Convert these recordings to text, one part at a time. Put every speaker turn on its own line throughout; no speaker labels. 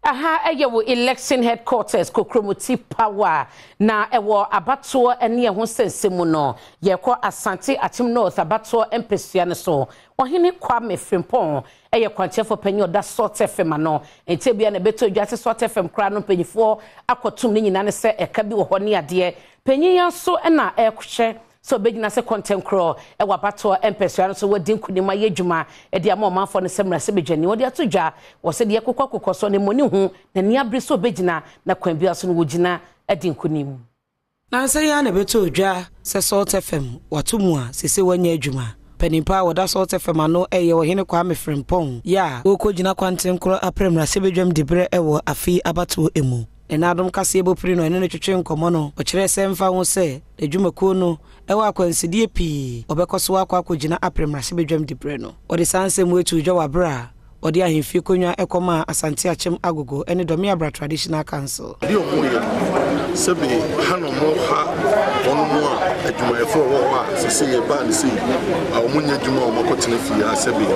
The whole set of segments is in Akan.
Aha eyewo election headquarters kokromoti power na ewo abato ene ho sensemu no yekọ Asante Akyem North abato empesua ne so ohene Kwame Frimpong eye kwanchefo panyi da sort FM no entebia na beto dwase sort FM kra no panyifo akotum ne nyina ne se eka bi wo ho ne ade panyi ya so na ekohye so begina se content crow e wabato empesua so wadi nkunima yedwuma e dia ma manfo ne semra se begani wodi atodwa wo se de kokokokọ so ne moni hu na ni abre so begina na kwan bia so no wogina adi nkunim
na se ya na beto odwa se salt fm watomu a sese wanya adwuma panimpa woda salt fm ano eye wo hene Kwame Frimpong ya okogina content crow apremra se bedwam dibre ewo afi abato emu Adom kase ebopri no ene ne twetwe nkomo no o kire se mfa ho se adwumakuo no ewa akwansidie pi obekoso akogina apremra se bedwam dibre no o de sansem wetu dwa wabra o de ahemfie konwa ekoma Asante Akyem agogo ene domi abra traditional council
di omoye sebe hano mo ha ono mo a adwumayefo wo ha sese ye ba ne se omunya adwuma o makotene fia sebe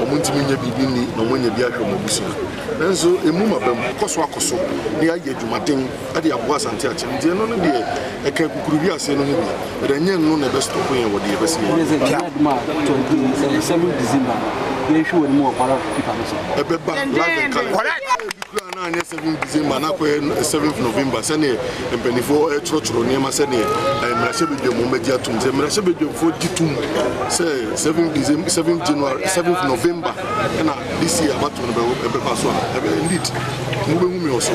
omuntimi nya bibi ni no munya bi ahwe mo busia enzo emu mabam koso akoso ne aye adwumaden ade abo Asante Akyem die no no de eka kukuru bi ase no no bi de nyen no na be stop yen wo de be se
adwuma to 7 December yeshu woni mo para pipa no so
ebeba na 7 December na ko 7th November sene empenifo choro niema sene mrashe bedwe mo media tum se mrashe bedwe fo ditum se 7 December 7 January 7th November na this year about no be paso indeed mo be humi oso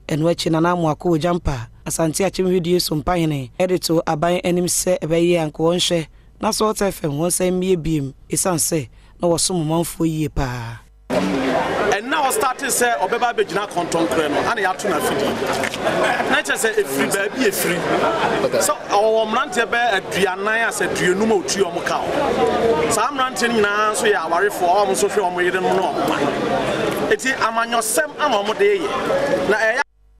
enwachi na namu akọ jampa Asante Akyem video so mpahene edito aban anim se ebeye anko wonhwe na sort FM won say mie biem isanse na wosom manfo yie pa.
And now starting say obeba begina content kre no ana ya to na fidi na che say efiri ba bi efiri so our mrante be aduanan as aduanum otu om ka sa mrante nyina so ya awarefo om so hwe om yede no no eti amanyosem ana om de ye na